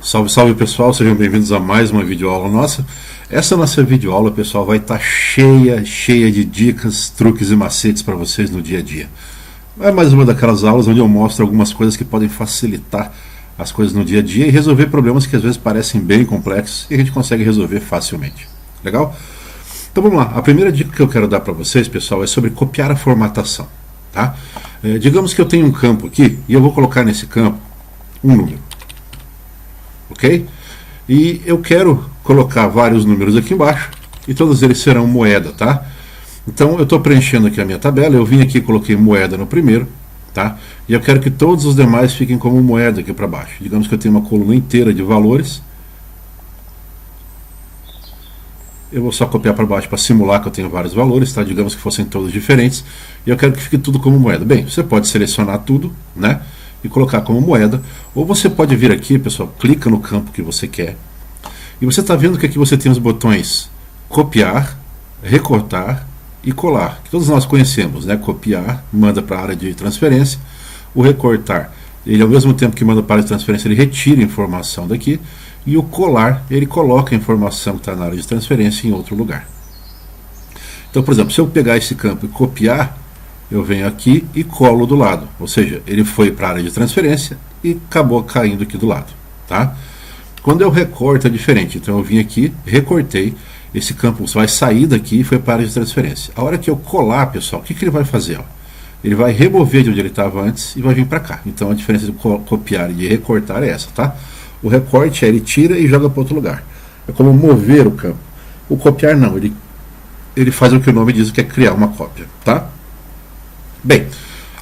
Salve, salve pessoal, sejam bem-vindos a mais uma videoaula nossa. Essa nossa videoaula, pessoal, vai estar cheia de dicas, truques e macetes para vocês no dia a dia. É mais uma daquelas aulas onde eu mostro algumas coisas que podem facilitar as coisas no dia a dia e resolver problemas que às vezes parecem bem complexos e a gente consegue resolver facilmente. Legal? Então vamos lá, a primeira dica que eu quero dar para vocês, pessoal, é sobre copiar a formatação. Tá? Digamos que eu tenho um campo aqui e eu vou colocar nesse campo um número. Ok? E eu quero colocar vários números aqui embaixo e todos eles serão moeda, tá? Então eu estou preenchendo aqui a minha tabela, eu vim aqui e coloquei moeda no primeiro, tá? E eu quero que todos os demais fiquem como moeda aqui para baixo. Digamos que eu tenho uma coluna inteira de valores. Eu vou só copiar para baixo para simular que eu tenho vários valores, tá? Digamos que fossem todos diferentes. E eu quero que fique tudo como moeda. Bem, você pode selecionar tudo, né? E colocar como moeda, ou você pode vir aqui, pessoal, clica no campo que você quer, e você está vendo que aqui você tem os botões copiar, recortar e colar, que todos nós conhecemos, né? Copiar, manda para a área de transferência, o recortar, ele ao mesmo tempo que manda para a área de transferência, ele retira informação daqui, e o colar, ele coloca a informação que está na área de transferência em outro lugar. Então, por exemplo, se eu pegar esse campo e copiar, eu venho aqui e colo do lado, ou seja, ele foi para a área de transferência e acabou caindo aqui do lado, tá? Quando eu recorto é diferente, então eu vim aqui, recortei, esse campo vai sair daqui e foi para a área de transferência. A hora que eu colar, pessoal, o que ele vai fazer? Ó? Ele vai remover de onde ele estava antes e vai vir para cá. Então a diferença de copiar e de recortar é essa, tá? O recorte é ele tira e joga para outro lugar. É como mover o campo. O copiar não, ele faz o que o nome diz, que é criar uma cópia, tá? Bem,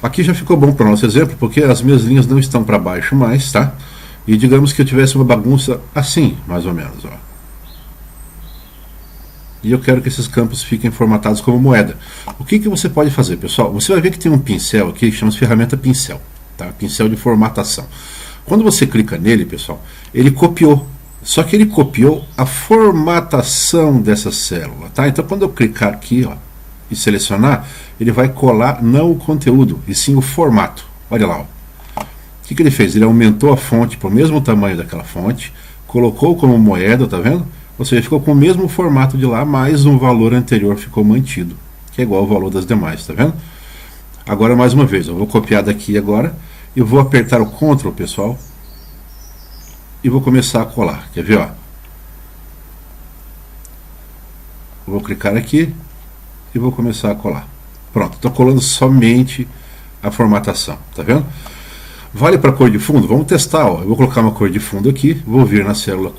aqui já ficou bom para o nosso exemplo, porque as minhas linhas não estão para baixo mais, tá? E digamos que eu tivesse uma bagunça assim, mais ou menos, ó. E eu quero que esses campos fiquem formatados como moeda. O que você pode fazer, pessoal? Você vai ver que tem um pincel aqui que chama-se ferramenta pincel, tá? Pincel de formatação. Quando você clica nele, pessoal, ele copiou. Só que ele copiou a formatação dessa célula, tá? Então quando eu clicar aqui, ó, e selecionar, ele vai colar não o conteúdo, e sim o formato. Olha lá, ó. O que ele fez? Ele aumentou a fonte para o mesmo tamanho daquela fonte, colocou como moeda, tá vendo? Ou seja, ficou com o mesmo formato de lá, mas um valor anterior ficou mantido, que é igual ao valor das demais, tá vendo? Agora, mais uma vez, eu vou copiar daqui agora, eu vou apertar o Ctrl, pessoal, e vou começar a colar. Quer ver, ó? Eu vou clicar aqui e vou começar a colar. Pronto, estou colando somente a formatação, tá vendo? Vale para cor de fundo? Vamos testar, ó. Eu vou colocar uma cor de fundo aqui, vou vir na célula,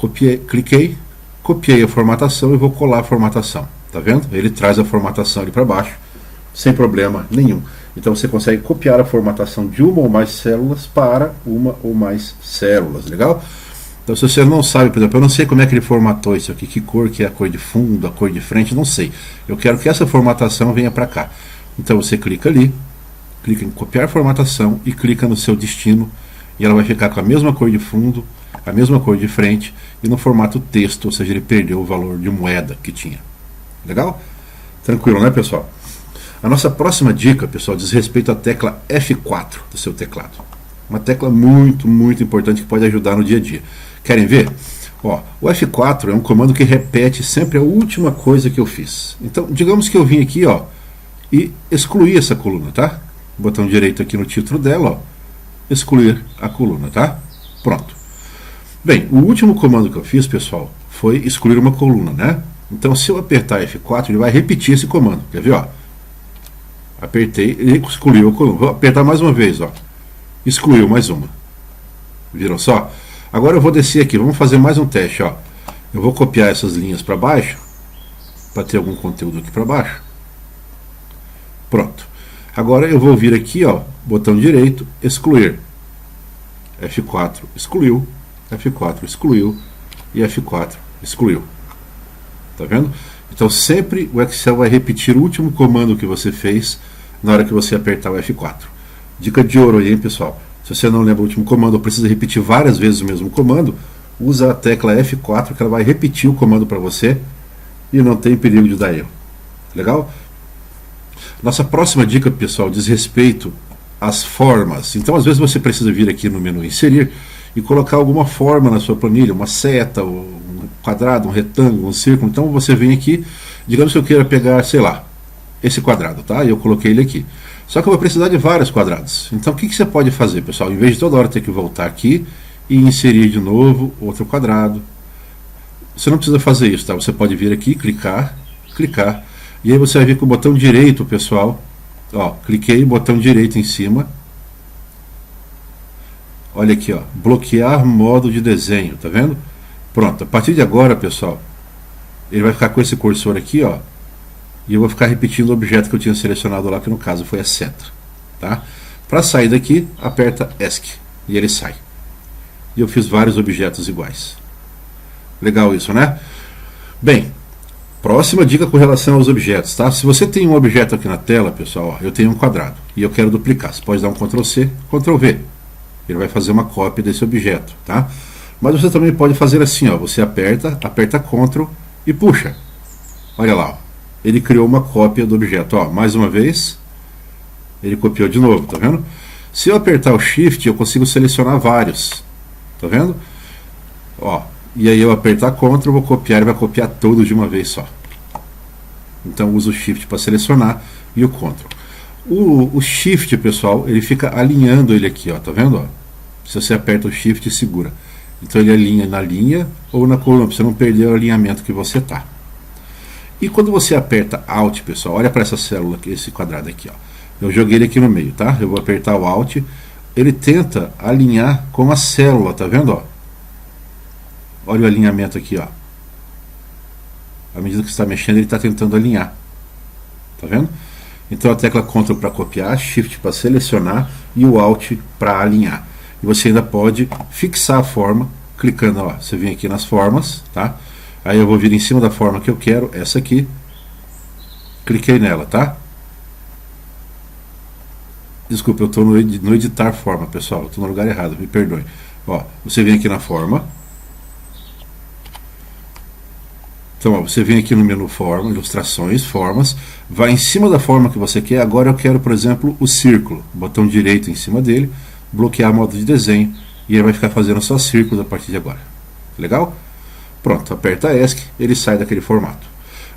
cliquei, copiei a formatação e vou colar a formatação, tá vendo? Ele traz a formatação ali para baixo, sem problema nenhum. Então você consegue copiar a formatação de uma ou mais células para uma ou mais células, legal? Então se você não sabe, por exemplo, eu não sei como é que ele formatou isso aqui, que cor que é a cor de fundo, a cor de frente, não sei. Eu quero que essa formatação venha para cá. Então você clica ali, clica em copiar formatação e clica no seu destino e ela vai ficar com a mesma cor de fundo, a mesma cor de frente e no formato texto, ou seja, ele perdeu o valor de moeda que tinha. Legal? Tranquilo, né, pessoal? A nossa próxima dica, pessoal, diz respeito à tecla F4 do seu teclado. Uma tecla muito importante que pode ajudar no dia a dia. Querem ver? Ó, o F4 é um comando que repete sempre a última coisa que eu fiz. Então, digamos que eu vim aqui, ó, e excluir essa coluna, tá? Botão direito aqui no título dela, ó, excluir a coluna, tá? Pronto. Bem, o último comando que eu fiz, pessoal, foi excluir uma coluna, né? Então, se eu apertar F4, ele vai repetir esse comando. Quer ver, ó? Apertei, ele excluiu a coluna. Vou apertar mais uma vez, ó. Excluiu mais uma. Viram só? Agora eu vou descer aqui, vamos fazer mais um teste, ó. Eu vou copiar essas linhas para baixo, para ter algum conteúdo aqui para baixo. Pronto. Agora eu vou vir aqui, ó, botão direito, excluir. F4 excluiu, F4 excluiu e F4 excluiu. Tá vendo? Então sempre o Excel vai repetir o último comando que você fez na hora que você apertar o F4. Dica de ouro aí, hein, pessoal? Se você não lembra o último comando ou precisa repetir várias vezes o mesmo comando, usa a tecla F4 que ela vai repetir o comando para você e não tem perigo de dar erro. Legal? Nossa próxima dica, pessoal, diz respeito às formas. Então, às vezes você precisa vir aqui no menu inserir e colocar alguma forma na sua planilha, uma seta, um quadrado, um retângulo, um círculo. Então você vem aqui, digamos que eu queira pegar, sei lá, esse quadrado, tá? E eu coloquei ele aqui. Só que eu vou precisar de vários quadrados. Então o que você pode fazer, pessoal? Em vez de toda hora ter que voltar aqui e inserir de novo outro quadrado, você não precisa fazer isso, tá? Você pode vir aqui, clicar, e aí você vai vir com o botão direito, pessoal. Ó, cliquei, botão direito em cima. Olha aqui, ó, bloquear modo de desenho, tá vendo? Pronto, a partir de agora, pessoal, ele vai ficar com esse cursor aqui, ó, e eu vou ficar repetindo o objeto que eu tinha selecionado lá, que no caso foi a seta, tá? Para sair daqui, aperta ESC e ele sai. E eu fiz vários objetos iguais. Legal isso, né? Bem, próxima dica com relação aos objetos, tá? Se você tem um objeto aqui na tela, pessoal, ó, eu tenho um quadrado e eu quero duplicar. Você pode dar um Ctrl C, Ctrl V. Ele vai fazer uma cópia desse objeto, tá? Mas você também pode fazer assim, ó, você aperta Ctrl e puxa. Olha lá, ó, ele criou uma cópia do objeto, ó, mais uma vez, ele copiou de novo, tá vendo? Se eu apertar o Shift, eu consigo selecionar vários, tá vendo? Ó, e aí eu apertar Ctrl, vou copiar, ele vai copiar todos de uma vez só. Então eu uso o Shift para selecionar e o Ctrl. O Shift, pessoal, ele fica alinhando ele aqui, ó, tá vendo? Ó? Se você aperta o Shift e segura. Então ele alinha na linha ou na coluna, para você não perder o alinhamento que você tá. E quando você aperta Alt, pessoal, olha para essa célula aqui, esse quadrado aqui, ó. Eu joguei ele aqui no meio, tá? Eu vou apertar o Alt, ele tenta alinhar com a célula, tá vendo? Ó? Olha o alinhamento aqui, ó. À medida que você está mexendo, ele está tentando alinhar. Tá vendo? Então a tecla Ctrl para copiar, Shift para selecionar e o Alt para alinhar. E você ainda pode fixar a forma, clicando, ó, você vem aqui nas formas, tá? Aí eu vou vir em cima da forma que eu quero, essa aqui. Cliquei nela, tá? Desculpa, eu estou no editar forma, pessoal. Eu estou no lugar errado, me perdoe. Ó, você vem aqui na forma. Então, ó, você vem aqui no menu forma, ilustrações, formas, vai em cima da forma que você quer. Agora eu quero, por exemplo, o círculo. Botão direito em cima dele, bloquear modo de desenho, e ele vai ficar fazendo só círculos a partir de agora. Legal? Pronto, aperta ESC, ele sai daquele formato.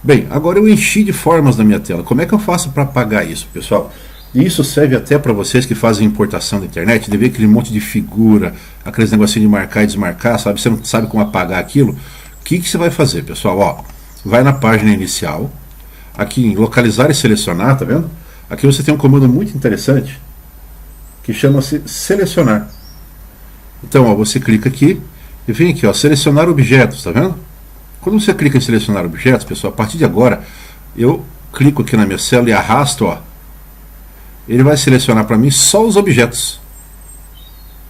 Bem, agora eu enchi de formas na minha tela. Como é que eu faço para apagar isso, pessoal? E isso serve até para vocês que fazem importação da internet, de ver aquele monte de figura, aqueles negocinhos de marcar e desmarcar, sabe? Você não sabe como apagar aquilo. O que você vai fazer, pessoal? Ó, vai na página inicial, aqui em localizar e selecionar, tá vendo? Aqui você tem um comando muito interessante que chama-se selecionar. Então, ó, você clica aqui e vem aqui, ó, selecionar objetos, tá vendo? Quando você clica em selecionar objetos, pessoal, a partir de agora eu clico aqui na minha célula e arrasto, ó, ele vai selecionar para mim só os objetos.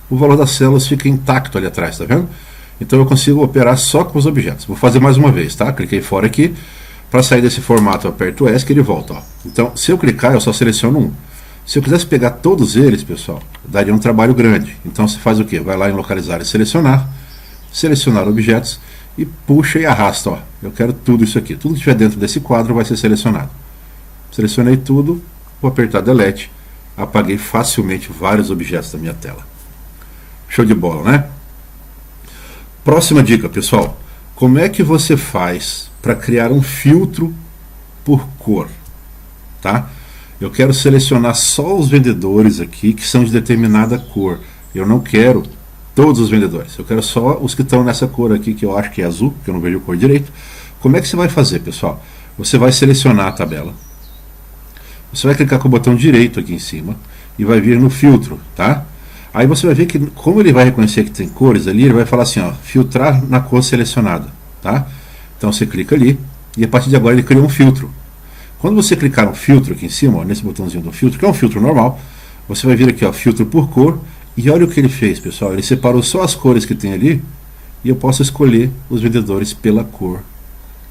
O valor das células fica intacto ali atrás, tá vendo? Então eu consigo operar só com os objetos. Vou fazer mais uma vez, tá? Cliquei fora aqui. Para sair desse formato eu aperto o ESC e ele volta, ó. Então se eu clicar eu só seleciono um. Se eu quisesse pegar todos eles, pessoal, daria um trabalho grande. Então você faz o que? Vai lá em localizar e selecionar, selecionar objetos e puxa e arrasta, ó. Eu quero tudo isso aqui. Tudo que estiver dentro desse quadro vai ser selecionado. Selecionei tudo, vou apertar Delete. Apaguei facilmente vários objetos da minha tela. Show de bola, né? Próxima dica, pessoal. Como é que você faz para criar um filtro por cor? Tá? Eu quero selecionar só os vendedores aqui que são de determinada cor. Eu não quero todos os vendedores. Eu quero só os que estão nessa cor aqui, que eu acho que é azul, que eu não vejo a cor direito. Como é que você vai fazer, pessoal? Você vai selecionar a tabela. Você vai clicar com o botão direito aqui em cima e vai vir no filtro, tá? Aí você vai ver que, como ele vai reconhecer que tem cores ali, ele vai falar assim, ó, filtrar na cor selecionada, tá? Então você clica ali e a partir de agora ele cria um filtro. Quando você clicar no filtro aqui em cima, ó, nesse botãozinho do filtro, que é um filtro normal, você vai vir aqui, ó, filtro por cor, e olha o que ele fez, pessoal. Ele separou só as cores que tem ali e eu posso escolher os vendedores pela cor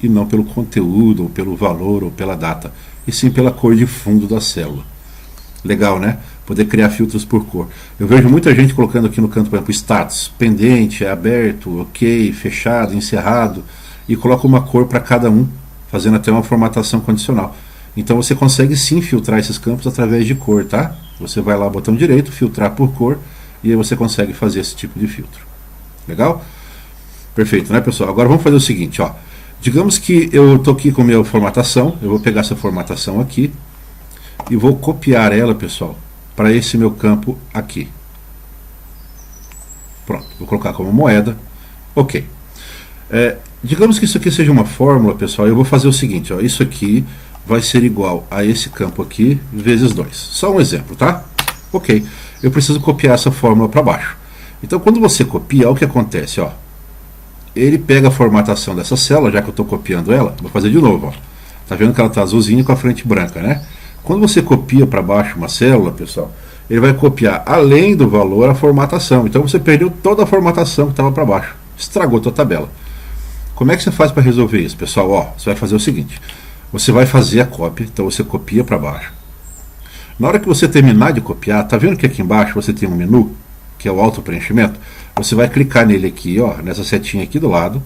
e não pelo conteúdo, ou pelo valor, ou pela data, e sim pela cor de fundo da célula. Legal, né? poder criar filtros por cor. Eu vejo muita gente colocando aqui no canto, por exemplo, status, pendente, aberto, ok, fechado, encerrado, e coloca uma cor para cada um, fazendo até uma formatação condicional. Então você consegue sim filtrar esses campos através de cor, tá? Você vai lá, botão direito, filtrar por cor, e aí você consegue fazer esse tipo de filtro. Legal? Perfeito, né, pessoal? Agora vamos fazer o seguinte, ó. Digamos que eu estou aqui com a minha formatação, eu vou pegar essa formatação aqui e vou copiar ela, pessoal, para esse meu campo aqui. Pronto, vou colocar como moeda. Ok. Digamos que isso aqui seja uma fórmula, pessoal, eu vou fazer o seguinte, ó, isso aqui vai ser igual a esse campo aqui vezes 2. Só um exemplo, tá? Ok. Eu preciso copiar essa fórmula para baixo. Então, quando você copia, olha o que acontece, ó. Ele pega a formatação dessa célula, já que eu estou copiando ela, vou fazer de novo, ó. Tá vendo que ela está azulzinha com a frente branca, né? Quando você copia para baixo uma célula, pessoal, ele vai copiar além do valor a formatação. Então você perdeu toda a formatação que estava para baixo. Estragou a tua tabela. Como é que você faz para resolver isso, pessoal? Ó, você vai fazer o seguinte. Você vai fazer a cópia, então você copia para baixo. Na hora que você terminar de copiar, tá vendo que aqui embaixo você tem um menu, que é o auto-preenchimento? Você vai clicar nele aqui, ó, nessa setinha aqui do lado,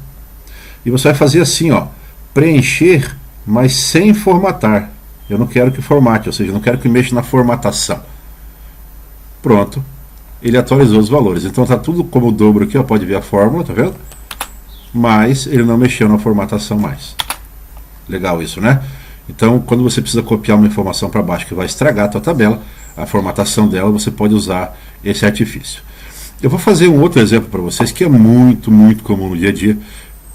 e você vai fazer assim, ó, preencher, mas sem formatar. Eu não quero que formate, ou seja, eu não quero que mexa na formatação. Pronto, ele atualizou os valores. Então tá tudo como o dobro aqui, ó, pode ver a fórmula, tá vendo? Mas ele não mexeu na formatação mais. Legal isso, né? Então, quando você precisa copiar uma informação para baixo que vai estragar a tua tabela, a formatação dela, você pode usar esse artifício. Eu vou fazer um outro exemplo para vocês que é muito, muito comum no dia a dia.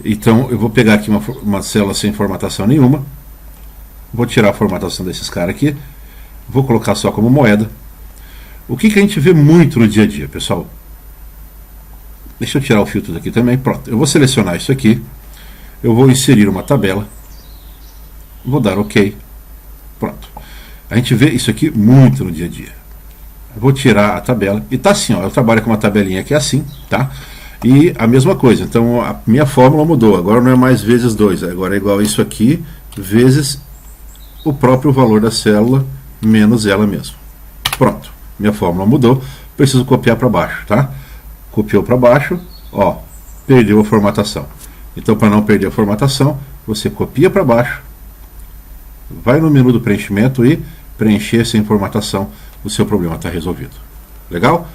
Então, eu vou pegar aqui uma célula sem formatação nenhuma, vou tirar a formatação desses caras aqui, vou colocar só como moeda. O que a gente vê muito no dia a dia, pessoal? Deixa eu tirar o filtro daqui também. Pronto, eu vou selecionar isso aqui, eu vou inserir uma tabela, vou dar OK. Pronto. A gente vê isso aqui muito no dia a dia. Eu vou tirar a tabela e tá assim, ó, eu trabalho com uma tabelinha que é assim, tá? E a mesma coisa, então a minha fórmula mudou, agora não é mais vezes 2, agora é igual a isso aqui, vezes o próprio valor da célula, menos ela mesma. Pronto, minha fórmula mudou, preciso copiar para baixo, tá? Copiou para baixo, ó, perdeu a formatação. Então, para não perder a formatação, você copia para baixo, vai no menu do preenchimento e preencher sem formatação, o seu problema está resolvido. Legal?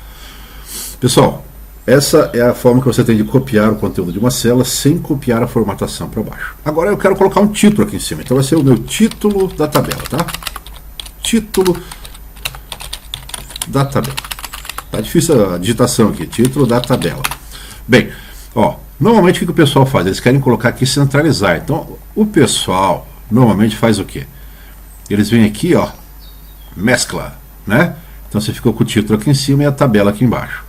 Pessoal, essa é a forma que você tem de copiar o conteúdo de uma célula sem copiar a formatação para baixo. Agora eu quero colocar um título aqui em cima, então vai ser o meu título da tabela, tá? Título da tabela. Tá difícil a digitação aqui, título da tabela. Bem, ó, normalmente o que o pessoal faz? Eles querem colocar aqui centralizar. Então, o pessoal normalmente faz o quê? Eles vêm aqui, ó, mescla, né? Então você ficou com o título aqui em cima e a tabela aqui embaixo.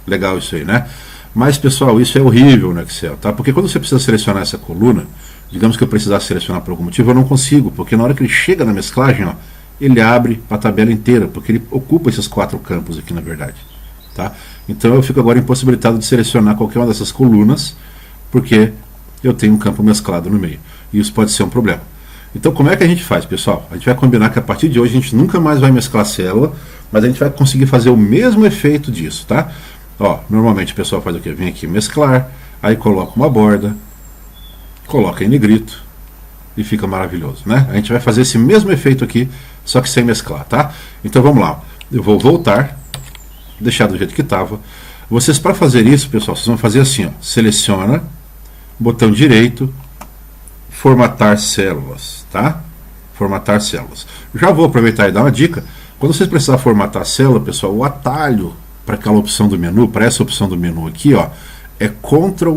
Legal isso aí, né? Mas, pessoal, isso é horrível no Excel, tá? Porque quando você precisa selecionar essa coluna, digamos que eu precisasse selecionar por algum motivo, eu não consigo, porque na hora que ele chega na mesclagem, ó, ele abre a tabela inteira, porque ele ocupa esses 4 campos aqui, na verdade, tá? Então eu fico agora impossibilitado de selecionar qualquer uma dessas colunas, porque eu tenho um campo mesclado no meio. E isso pode ser um problema. Então, como é que a gente faz, pessoal? A gente vai combinar que a partir de hoje a gente nunca mais vai mesclar célula, mas a gente vai conseguir fazer o mesmo efeito disso, tá? Ó, normalmente o pessoal faz o quê? Vem aqui mesclar, aí coloca uma borda, coloca em negrito e fica maravilhoso, né? A gente vai fazer esse mesmo efeito aqui, só que sem mesclar, tá? Então vamos lá. Eu vou voltar, deixar do jeito que estava. Vocês, para fazer isso, pessoal, vocês vão fazer assim, ó, seleciona, botão direito, formatar células, tá? Formatar células. Já vou aproveitar e dar uma dica. Quando vocês precisarem formatar a célula, pessoal, o atalho para aquela opção do menu, para essa opção do menu aqui, ó, é Ctrl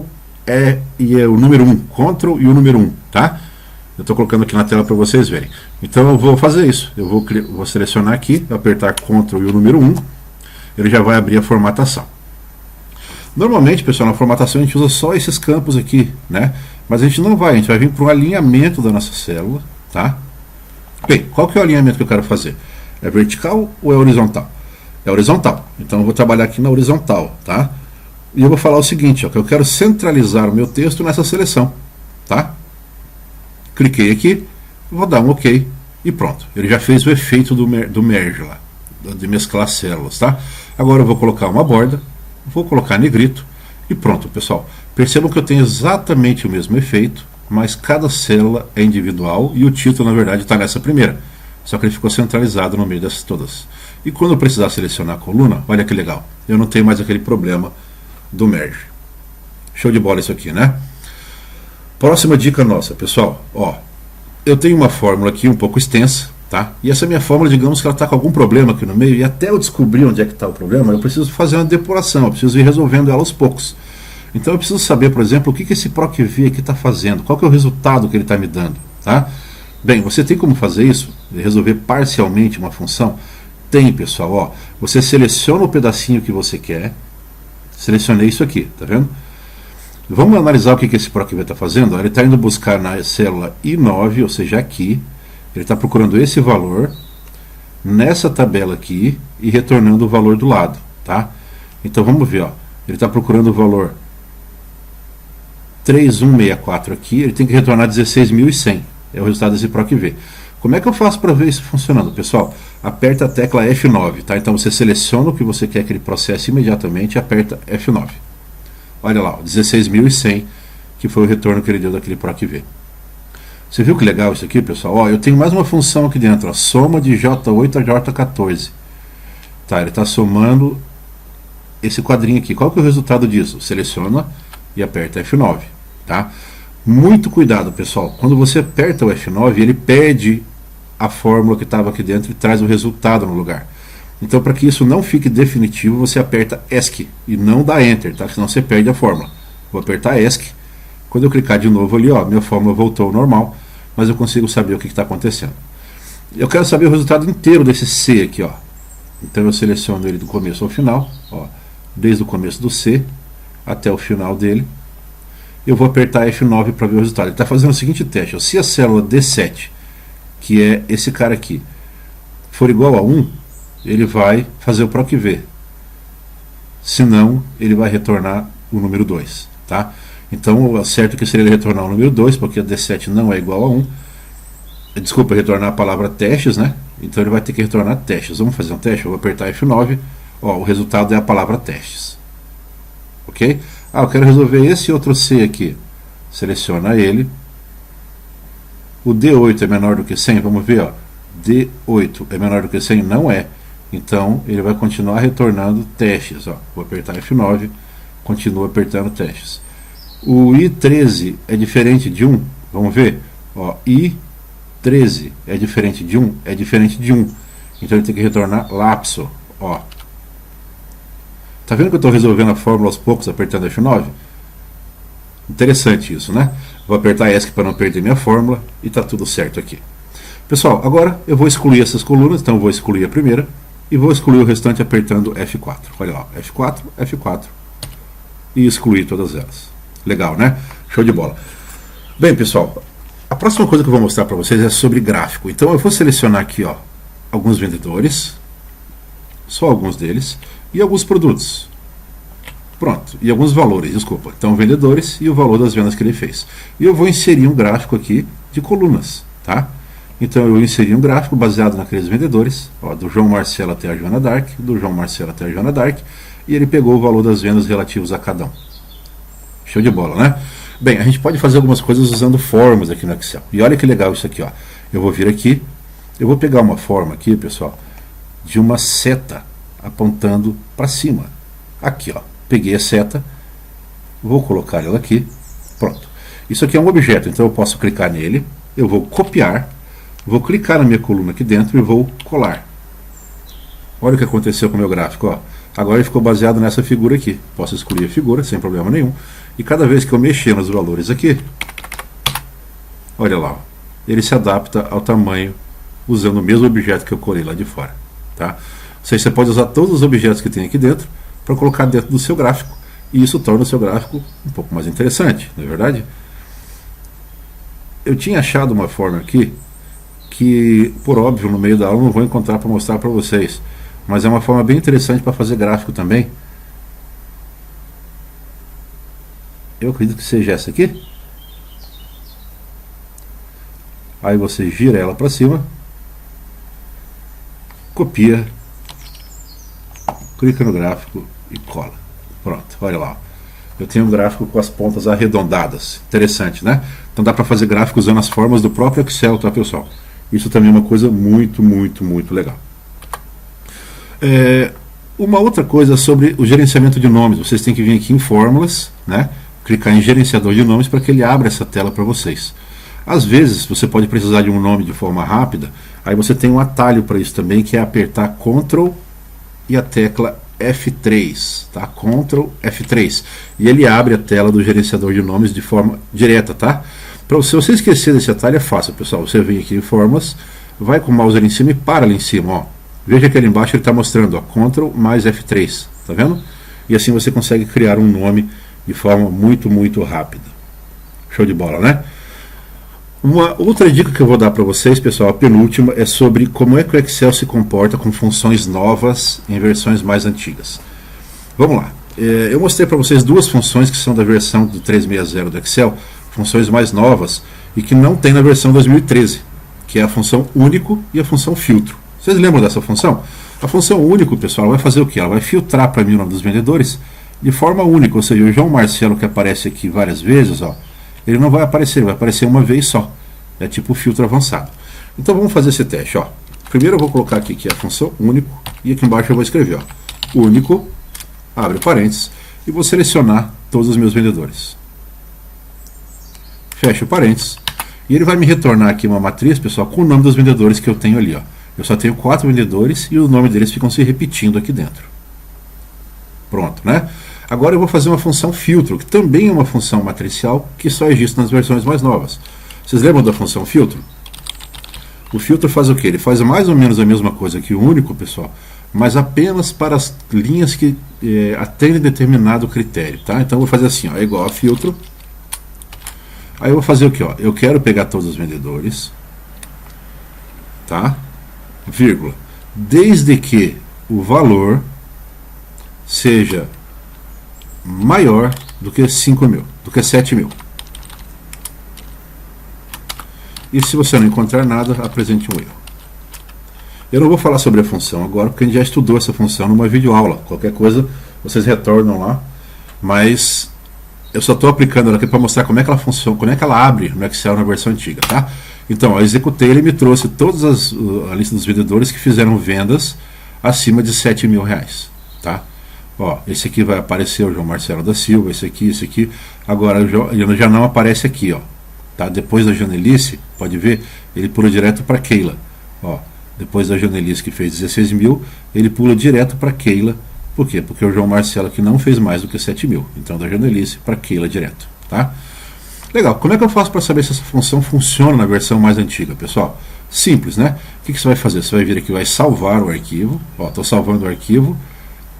e é o número 1, Ctrl e o número 1, tá? Eu estou colocando aqui na tela para vocês verem. Então eu vou fazer isso. Eu vou selecionar aqui, apertar Ctrl e o número 1, ele já vai abrir a formatação. Normalmente, pessoal, na formatação a gente usa só esses campos aqui, né? Mas a gente não vai, a gente vai vir para o alinhamento da nossa célula, tá? Bem, qual que é o alinhamento que eu quero fazer? É vertical ou é horizontal? É horizontal, então eu vou trabalhar aqui na horizontal, tá? E eu vou falar o seguinte, ó, que eu quero centralizar o meu texto nessa seleção, tá? Cliquei aqui, vou dar um OK e pronto. Ele já fez o efeito do merge lá. de mesclar células, tá? Agora eu vou colocar uma borda, vou colocar negrito e pronto, pessoal. Percebam que eu tenho exatamente o mesmo efeito, mas cada célula é individual e o título, na verdade, está nessa primeira. Só que ele ficou centralizado no meio dessas todas. E quando eu precisar selecionar a coluna, olha que legal, eu não tenho mais aquele problema do merge. Show de bola isso aqui, né? Próxima dica nossa, pessoal. Ó, eu tenho uma fórmula aqui um pouco extensa, tá? E essa minha fórmula, digamos que ela está com algum problema aqui no meio, e até eu descobrir onde é que está o problema, eu preciso fazer uma depuração, eu preciso ir resolvendo ela aos poucos. Então eu preciso saber, por exemplo, o que esse PROC-V aqui está fazendo, qual que é o resultado que ele está me dando, tá? Bem, você tem como fazer isso? Resolver parcialmente uma função? Tem, pessoal, ó. Você seleciona o pedacinho que você quer. Selecionei isso aqui, tá vendo? Vamos analisar o que esse PROC-V está fazendo. Ele está indo buscar na célula I9, ou seja, aqui. Ele está procurando esse valor nessa tabela aqui e retornando o valor do lado, tá? Então vamos ver, ó. Ele está procurando o valor 3164 aqui, ele tem que retornar 16.100. É o resultado desse PROC-V. Como é que eu faço para ver isso funcionando, pessoal? Aperta a tecla F9, tá? Então você seleciona o que você quer que ele processe imediatamente e aperta F9. Olha lá, 16.100, que foi o retorno que ele deu daquele PROC-V. Você viu que legal isso aqui, pessoal? Ó, eu tenho mais uma função aqui dentro, ó, soma de J8 a J14. Tá, ele está somando esse quadrinho aqui. Qual que é o resultado disso? Seleciona e aperta F9, tá? Muito cuidado, pessoal. Quando você aperta o F9, ele perde a fórmula que estava aqui dentro e traz o resultado no lugar. Então, para que isso não fique definitivo, você aperta ESC e não dá Enter, tá? Senão você perde a fórmula. Vou apertar ESC. Quando eu clicar de novo ali, ó, minha fórmula voltou ao normal, mas eu consigo saber o que está acontecendo. Eu quero saber o resultado inteiro desse C aqui, ó. Então eu seleciono ele do começo ao final, ó, desde o começo do C até o final dele. Eu vou apertar F9 para ver o resultado. Ele está fazendo o seguinte teste, ó, se a célula D7, que é esse cara aqui, for igual a 1, ele vai fazer o PROC-V. Se não, ele vai retornar o número 2, tá? Então, é certo que seria ele retornar o número 2, porque a D7 não é igual a 1. Desculpa, retornar a palavra testes, né? Então ele vai ter que retornar testes. Vamos fazer um teste? Eu vou apertar F9. Ó, o resultado é a palavra testes. Ok? Ah, eu quero resolver esse outro C aqui. Seleciona ele. O D8 é menor do que 100? Vamos ver, ó. D8 é menor do que 100? Não é. Então ele vai continuar retornando testes. Ó. Vou apertar F9. Continuo apertando testes. O I13 é diferente de 1? Vamos ver. Ó, I13 é diferente de 1? É diferente de 1. Então ele tem que retornar lapso. Ó. Tá vendo que eu estou resolvendo a fórmula aos poucos apertando F9? Interessante isso, né? Vou apertar ESC para não perder minha fórmula e está tudo certo aqui. Pessoal, agora eu vou excluir essas colunas, então eu vou excluir a primeira e vou excluir o restante apertando F4. Olha lá, F4, F4 e excluir todas elas. Legal, né? Show de bola. Bem, pessoal, a próxima coisa que eu vou mostrar para vocês é sobre gráfico. Então eu vou selecionar aqui, ó, alguns vendedores, só alguns deles, e alguns produtos. Pronto, e alguns valores, desculpa. Então, vendedores e o valor das vendas que ele fez. E eu vou inserir um gráfico aqui de colunas, tá? Então eu inseri um gráfico baseado naqueles vendedores, ó, do João Marcelo até a Joana Dark, do João Marcelo até a Joana Dark, e ele pegou o valor das vendas relativos a cada um. Show de bola, né? Bem, a gente pode fazer algumas coisas usando formas aqui no Excel. E olha que legal isso aqui, ó. Eu vou vir aqui, eu vou pegar uma forma aqui, pessoal, de uma seta apontando para cima. Aqui, ó. Peguei a seta, vou colocar ela aqui, pronto. Isso aqui é um objeto, então eu posso clicar nele, eu vou copiar, vou clicar na minha coluna aqui dentro e vou colar. Olha o que aconteceu com o meu gráfico, ó. Agora ele ficou baseado nessa figura aqui. Posso excluir a figura sem problema nenhum. E cada vez que eu mexer nos valores aqui, olha lá, ó, ele se adapta ao tamanho usando o mesmo objeto que eu colei lá de fora, tá? Ou seja, você pode usar todos os objetos que tem aqui dentro para colocar dentro do seu gráfico, e isso torna o seu gráfico um pouco mais interessante, não é verdade? Eu tinha achado uma forma aqui que, por óbvio, no meio da aula não vou encontrar para mostrar para vocês, mas é uma forma bem interessante para fazer gráfico também. Eu acredito que seja essa aqui. Aí você gira ela para cima, copia clica no gráfico e cola. Pronto, olha lá. Eu tenho um gráfico com as pontas arredondadas. Interessante, né? Então dá para fazer gráfico usando as formas do próprio Excel, tá, pessoal? Isso também é uma coisa muito, muito, muito legal. Uma outra coisa sobre o gerenciamento de nomes. Vocês têm que vir aqui em Fórmulas, né? Clicar em Gerenciador de Nomes para que ele abra essa tela para vocês. Às vezes você pode precisar de um nome de forma rápida, aí você tem um atalho para isso também, que é apertar Ctrl e a tecla F3, tá? Ctrl F3. E ele abre a tela do gerenciador de nomes de forma direta, tá? Se você esquecer desse atalho é fácil, pessoal. Você vem aqui em Formas, vai com o mouse ali em cima e para ali em cima, ó. Veja que ali embaixo ele está mostrando, ó, Ctrl mais F3, tá vendo? E assim você consegue criar um nome de forma muito, muito rápida. Show de bola, né? Uma outra dica que eu vou dar para vocês, pessoal, a penúltima, é sobre como é que o Excel se comporta com funções novas em versões mais antigas. Vamos lá. Eu mostrei para vocês duas funções que são da versão do 360 do Excel, funções mais novas e que não tem na versão 2013, que é a função único e a função filtro. Vocês lembram dessa função? A função único, pessoal, vai fazer o quê? Ela vai filtrar para mim o nome dos vendedores de forma única, ou seja, o João Marcelo que aparece aqui várias vezes, ó, ele não vai aparecer, vai aparecer uma vez só. É tipo o filtro avançado. Então vamos fazer esse teste, ó. Primeiro eu vou colocar aqui que é a função único e aqui embaixo eu vou escrever, ó, único, abre parênteses, e vou selecionar todos os meus vendedores. Fecho parênteses. E ele vai me retornar aqui uma matriz, pessoal, com o nome dos vendedores que eu tenho ali, ó. Eu só tenho 4 vendedores e o nome deles ficam se repetindo aqui dentro. Pronto, né? Agora eu vou fazer uma função filtro, que também é uma função matricial que só existe nas versões mais novas. Vocês lembram da função filtro? O filtro faz o quê? Ele faz mais ou menos a mesma coisa que o único, pessoal, mas apenas para as linhas que atendem determinado critério, tá? Então eu vou fazer assim, ó, é igual a filtro. Aí eu vou fazer o quê? Ó? Eu quero pegar todos os vendedores, tá? Vírgula. Desde que o valor seja maior do que 5.000, do que 7.000. E se você não encontrar nada, apresente um erro. Eu não vou falar sobre a função agora, porque a gente já estudou essa função numa videoaula. Qualquer coisa, vocês retornam lá. Mas eu só estou aplicando ela aqui para mostrar como é que ela funciona, como é que ela abre no Excel na versão antiga, tá? Então, eu executei, ele me trouxe todas a lista dos vendedores que fizeram vendas acima de 7.000 reais, tá? Ó, esse aqui vai aparecer o João Marcelo da Silva, esse aqui. Agora, ele já não aparece aqui, ó. Tá? Depois da Janelice, pode ver, ele pula direto para Keila. Ó, depois da Janelice que fez 16.000, ele pula direto para Keila. Por quê? Porque o João Marcelo aqui não fez mais do que 7.000. Então da Janelice para Keila direto. Tá? Legal, como é que eu faço para saber se essa função funciona na versão mais antiga, pessoal? Simples, né? O que você vai fazer? Você vai vir aqui, vai salvar o arquivo. Ó, estou salvando o arquivo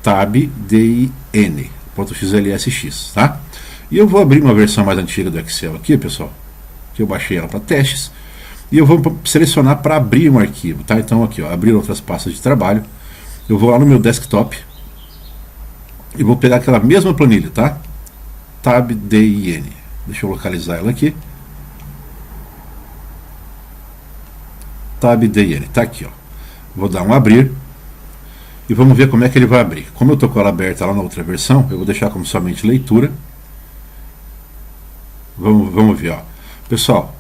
tabdin.xlsx, tá? E eu vou abrir uma versão mais antiga do Excel aqui, pessoal, que eu baixei ela para testes, e eu vou selecionar para abrir um arquivo, tá? Então aqui, ó, abrir outras pastas de trabalho, eu vou lá no meu desktop e vou pegar aquela mesma planilha, tá? tabdin, deixa eu localizar ela aqui, tabdin, tá aqui, ó. Vou dar um abrir e vamos ver como é que ele vai abrir. Como eu estou com ela aberta lá na outra versão, eu vou deixar como somente leitura. Vamos ver, ó. Pessoal,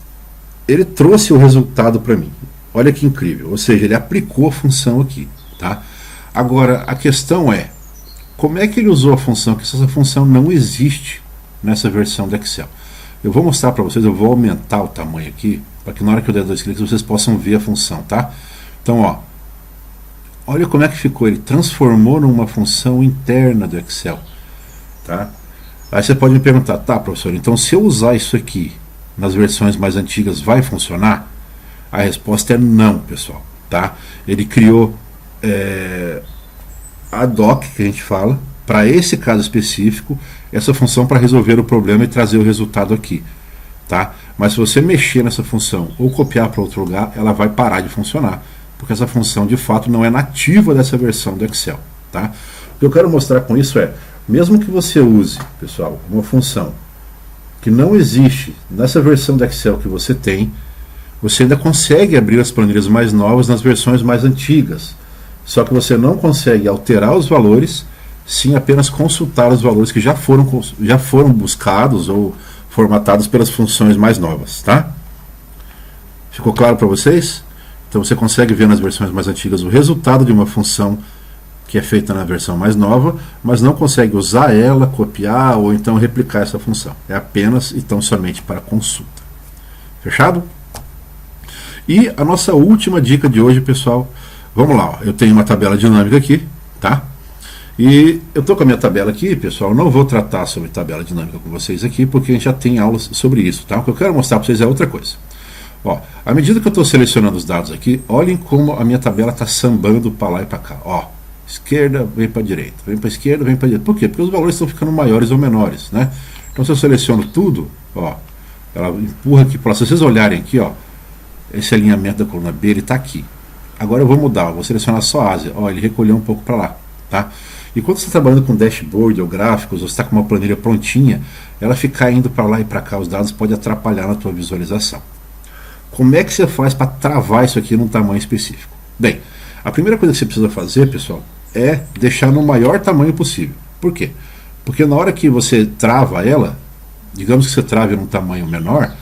ele trouxe o resultado para mim. Olha que incrível. Ou seja, ele aplicou a função aqui, tá? Agora, a questão é, como é que ele usou a função? Que essa função não existe nessa versão do Excel. Eu vou mostrar para vocês, eu vou aumentar o tamanho aqui, para que na hora que eu der 2 cliques vocês possam ver a função, tá? Então, ó, olha como é que ficou. Ele transformou numa função interna do Excel, tá? Aí você pode me perguntar, tá, professor, então se eu usar isso aqui nas versões mais antigas vai funcionar? A resposta é não, pessoal, tá? Ele criou ad hoc, que a gente fala, para esse caso específico, essa função para resolver o problema e trazer o resultado aqui, tá? Mas se você mexer nessa função ou copiar para outro lugar, ela vai parar de funcionar, porque essa função de fato não é nativa dessa versão do Excel, tá? O que eu quero mostrar com isso é, mesmo que você use, pessoal, uma função que não existe nessa versão do Excel que você tem, você ainda consegue abrir as planilhas mais novas nas versões mais antigas. só que você não consegue alterar os valores, sim apenas consultar os valores que já foram buscados ou formatados pelas funções mais novas, tá? Ficou claro para vocês? Então você consegue ver nas versões mais antigas o resultado de uma função que é feita na versão mais nova, mas não consegue usar ela, copiar ou então replicar essa função. É apenas e tão somente para consulta. Fechado? E a nossa última dica de hoje, pessoal, vamos lá, ó. Eu tenho uma tabela dinâmica aqui, tá? E eu estou com a minha tabela aqui, pessoal, não vou tratar sobre tabela dinâmica com vocês aqui, porque a gente já tem aulas sobre isso, tá? O que eu quero mostrar para vocês é outra coisa. Ó, à medida que eu estou selecionando os dados aqui, olhem como a minha tabela está sambando para lá e para cá. Ó, esquerda vem para direita, vem para esquerda, vem para direita. Por quê? Porque os valores estão ficando maiores ou menores, né? Então se eu seleciono tudo, ó, ela empurra aqui para lá. Se vocês olharem aqui, ó, esse alinhamento da coluna B, ele está aqui. Agora eu vou mudar, eu vou selecionar só a Ásia. Ó, ele recolheu um pouco para lá, tá? E quando você está trabalhando com dashboard ou gráficos, ou você está com uma planilha prontinha, ela ficar indo para lá e para cá os dados pode atrapalhar na tua visualização. Como é que você faz para travar isso aqui num tamanho específico? Bem, a primeira coisa que você precisa fazer, pessoal, é deixar no maior tamanho possível. Por quê? Porque na hora que você trava ela, digamos que você trave num tamanho menor,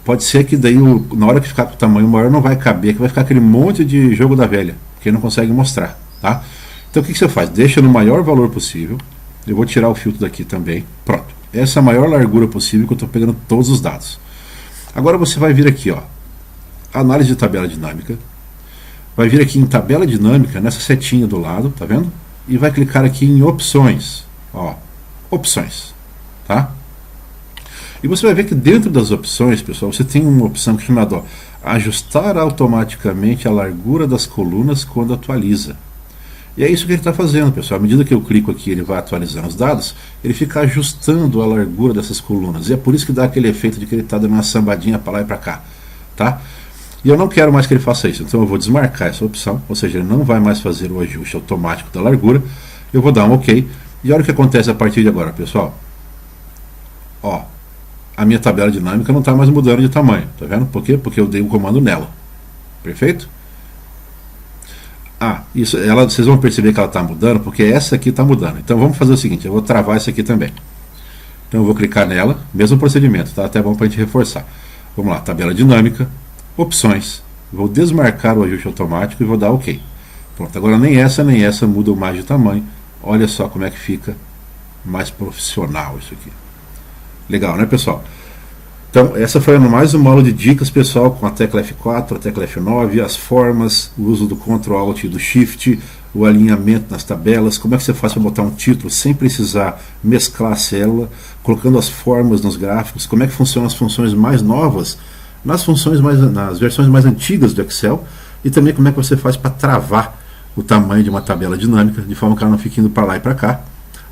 pode ser que daí na hora que ficar com o tamanho maior não vai caber, que vai ficar aquele monte de jogo da velha, que não consegue mostrar, tá? Então o que você faz? Deixa no maior valor possível. Eu vou tirar o filtro daqui também. Pronto. Essa é a maior largura possível que eu estou pegando todos os dados. Agora você vai vir aqui, ó, análise de tabela dinâmica. Vai vir aqui em tabela dinâmica, nessa setinha do lado, tá vendo? E vai clicar aqui em opções. Ó, opções, tá? E você vai ver que dentro das opções, pessoal, você tem uma opção chamada, ó, ajustar automaticamente a largura das colunas quando atualiza. E é isso que ele está fazendo, pessoal. À medida que eu clico aqui, ele vai atualizando os dados, ele fica ajustando a largura dessas colunas. E é por isso que dá aquele efeito de que ele está dando uma sambadinha para lá e para cá, tá? E eu não quero mais que ele faça isso, então eu vou desmarcar essa opção, ou seja, ele não vai mais fazer o ajuste automático da largura. Eu vou dar um OK. E olha o que acontece a partir de agora, pessoal. Ó, a minha tabela dinâmica não está mais mudando de tamanho, tá vendo? Por quê? Porque eu dei um comando nela. Perfeito? Ah, isso, vocês vão perceber que ela está mudando, porque essa aqui está mudando. Então vamos fazer o seguinte, eu vou travar essa aqui também. Então eu vou clicar nela, mesmo procedimento, tá? Até bom para a gente reforçar. Vamos lá, tabela dinâmica, opções. Vou desmarcar o ajuste automático e vou dar OK. Pronto, agora nem essa mudam mais de tamanho. Olha só como é que fica mais profissional isso aqui. Legal, né, pessoal? Então, essa foi mais uma aula de dicas, pessoal, com a tecla F4, a tecla F9, as formas, o uso do Ctrl Alt e do Shift, o alinhamento nas tabelas, como é que você faz para botar um título sem precisar mesclar a célula, colocando as formas nos gráficos, como é que funcionam as funções mais novas nas versões mais antigas do Excel, e também como é que você faz para travar o tamanho de uma tabela dinâmica, de forma que ela não fique indo para lá e para cá,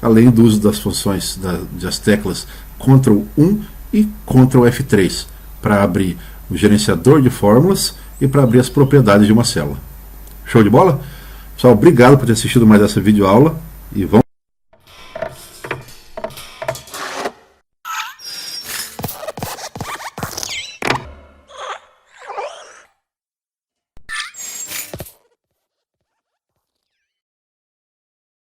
além do uso das funções das teclas Ctrl 1 e Ctrl F3 para abrir o gerenciador de fórmulas e para abrir as propriedades de uma célula. Show de bola? Pessoal, obrigado por ter assistido mais essa videoaula e vamos